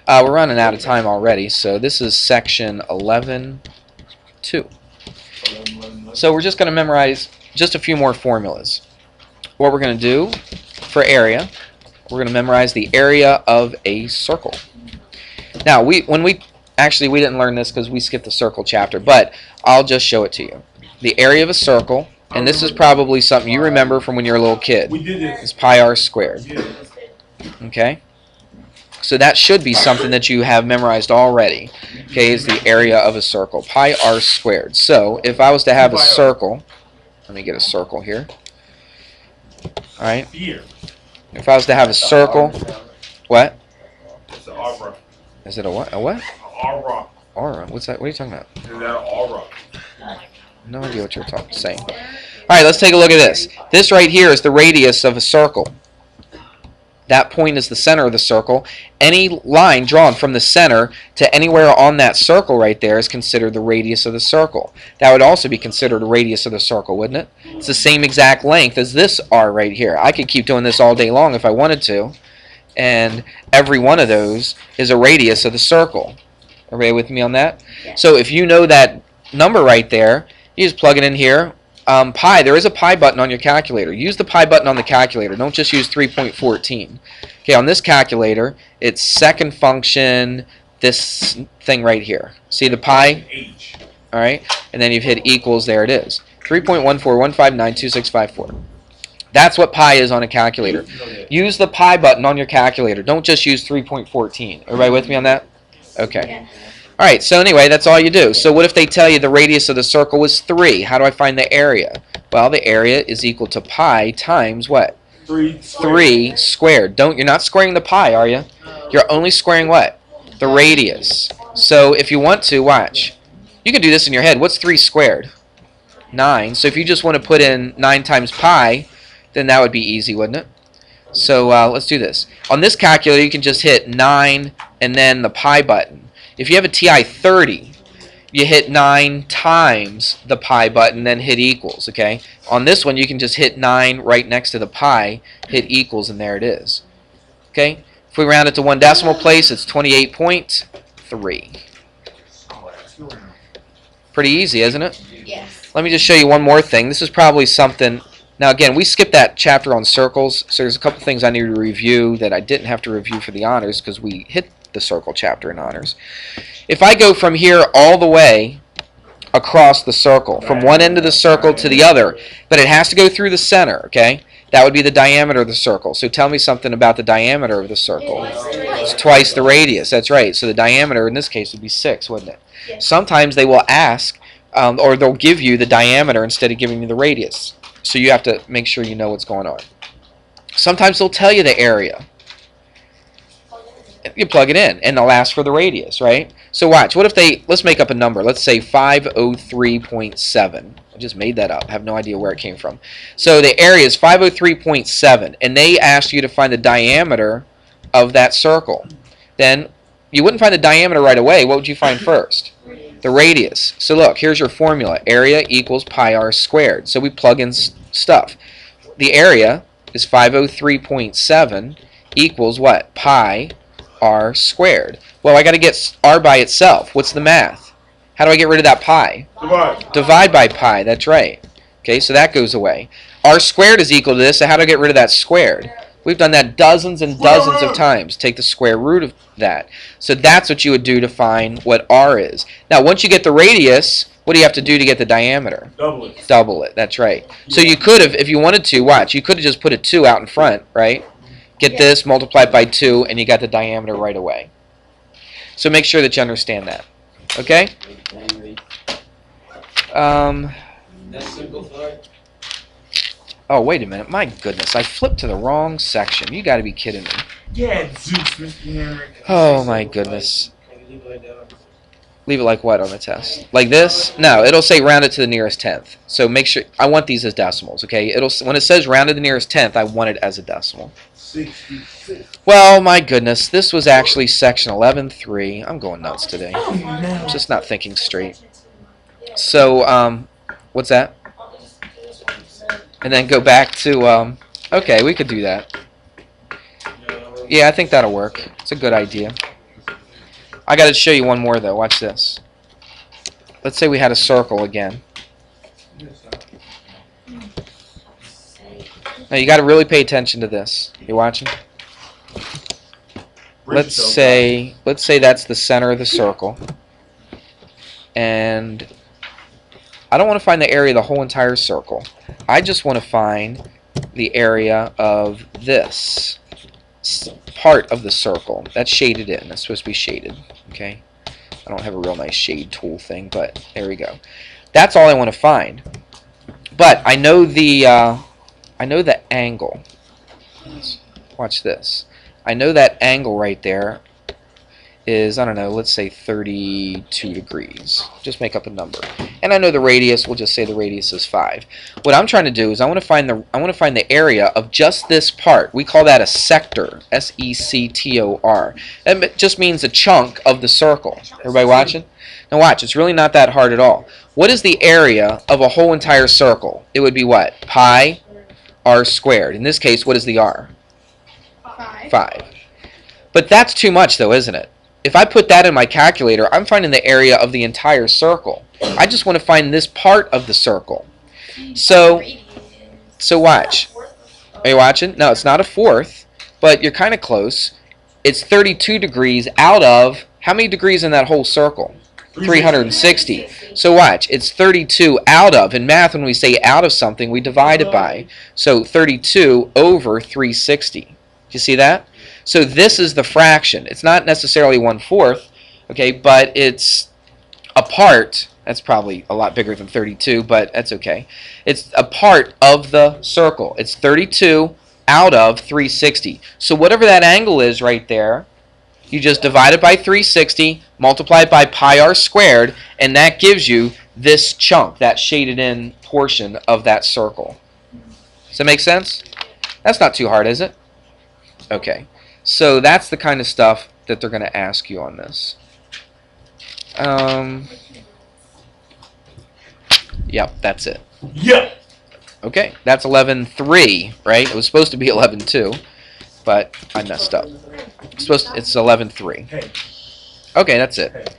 We're running out of time already, so this is section 11.2. So we're just going to memorize just a few more formulas. What we're going to do for area, we're going to memorize the area of a circle. Now, we didn't learn this because we skipped the circle chapter, but I'll just show it to you. The area of a circle, and this is probably something you remember from when you were a little kid, is pi r squared. Okay? So that should be something that you have memorized already. Okay, is the area of a circle, pi r squared. So if I was to have a circle, let me get a circle here. All right. If I was to have a circle, what? It's an aura. Is it a what? A what? Aura. Aura. What's that? What are you talking about? Is that an aura? No idea what you're saying. All right, let's take a look at this. This right here is the radius of a circle. That point is the center of the circle. Any line drawn from the center to anywhere on that circle right there is considered the radius of the circle. That would also be considered a radius of the circle, wouldn't it? It's the same exact length as this R right here. I could keep doing this all day long if I wanted to. And every one of those is a radius of the circle. Everybody with me on that? Yeah. So if you know that number right there, you just plug it in here. Pi, there is a pi button on your calculator. Use the pi button on the calculator. Don't just use 3.14. Okay, on this calculator, it's second function, this thing right here. See the pi? H. All right, and then you've hit equals. There it is. 3.141592654. That's what pi is on a calculator. Use the pi button on your calculator. Don't just use 3.14. Everybody with me on that? Okay. Yeah. All right, so anyway, that's all you do. So what if they tell you the radius of the circle was 3? How do I find the area? Well, the area is equal to pi times what? 3 squared. You're not squaring the pi, are you? You're only squaring what? The radius. So if you want to, watch. You can do this in your head. What's 3 squared? 9. So if you just want to put in 9 times pi, then that would be easy, wouldn't it? So let's do this. On this calculator, you can just hit 9 and then the pi button. If you have a TI 30, you hit 9 times the pi button, then hit equals, okay? On this one, you can just hit 9 right next to the pi, hit equals, and there it is. Okay? If we round it to one decimal place, it's 28.3. Pretty easy, isn't it? Yes. Let me just show you one more thing. This is probably something... Now, again, we skipped that chapter on circles, so there's a couple things I need to review that I didn't have to review for the honors because we hit the circle chapter in honors. If I go from here all the way across the circle, from one end of the circle to the other, but it has to go through the center, okay? That would be the diameter of the circle. So tell me something about the diameter of the circle. It's twice the radius. That's right. So the diameter in this case would be 6, wouldn't it? Yes. Sometimes they will ask, or they'll give you the diameter instead of giving you the radius. So you have to make sure you know what's going on. Sometimes they'll tell you the area. You plug it in, and they'll ask for the radius, right? So watch. What if let's make up a number. Let's say 503.7. I just made that up. I have no idea where it came from. So the area is 503.7, and they asked you to find the diameter of that circle. Then you wouldn't find the diameter right away. What would you find first? The radius. So look, here's your formula. Area equals pi r squared. So we plug in stuff. The area is 503.7 equals what? Pi r squared. Well, I got to get r by itself. What's the math? How do I get rid of that pi? Divide. Divide by pi. That's right. Okay, so that goes away. R squared is equal to this, so how do I get rid of that squared? We've done that dozens and dozens of times. Take the square root of that. So that's what you would do to find what r is. Now, once you get the radius, what do you have to do to get the diameter? Double it. Double it. That's right. So you could have, if you wanted to, watch, you could have just put a 2 out in front, right? Get this, multiply it by 2, and you got the diameter right away. So make sure that you understand that. Okay? Oh, wait a minute. My goodness. I flipped to the wrong section. You got to be kidding me. Yeah, Zeus, Mr. Henrik. Oh, my goodness. Leave it like what on the test? Like this? No, it'll say round it to the nearest tenth. So make sure, I want these as decimals, okay? When it says round to the nearest tenth, I want it as a decimal. 66. Well, my goodness, this was actually section 11.3. I'm going nuts today. I'm just not thinking straight. So, what's that? And then go back to, okay, we could do that. Yeah, I think that'll work. It's a good idea. I got to show you one more though. Watch this. Let's say we had a circle again. Now you got to really pay attention to this. You watching? Let's say that's the center of the circle, and I don't want to find the area of the whole entire circle. I just want to find the area of this part of the circle. That's shaded in. That's supposed to be shaded. Okay. I don't have a real nice shade tool thing, but there we go. That's all I want to find. But I know the angle. Watch this. I know that angle right there is, I don't know, let's say 32 degrees. Just make up a number. And I know the radius, we'll just say the radius is 5. What I'm trying to do is I want to find the area of just this part. We call that a sector, S-E-C-T-O-R. It just means a chunk of the circle. Everybody watching? Now watch, it's really not that hard at all. What is the area of a whole entire circle? It would be what? Pi r squared. In this case, what is the r? 5. But that's too much though, isn't it? If I put that in my calculator, I'm finding the area of the entire circle. I just want to find this part of the circle. So watch. Are you watching? No, it's not a fourth, but you're kind of close. It's 32 degrees out of, how many degrees in that whole circle? 360. So watch, it's 32 out of. In math, when we say out of something, we divide it by. So 32 over 360. Do you see that? So this is the fraction. It's not necessarily 1/4, okay, but it's a part. That's probably a lot bigger than 32, but that's okay. It's a part of the circle. It's 32 out of 360. So whatever that angle is right there, you just divide it by 360, multiply it by pi r squared, and that gives you this chunk, that shaded in portion of that circle. Does that make sense? That's not too hard, is it? Okay. So that's the kind of stuff that they're going to ask you on this. Yep, that's it. Yep. Okay, that's 11.3, right? It was supposed to be 11.2, but I messed up. It's 11.3. Hey. Okay, that's it.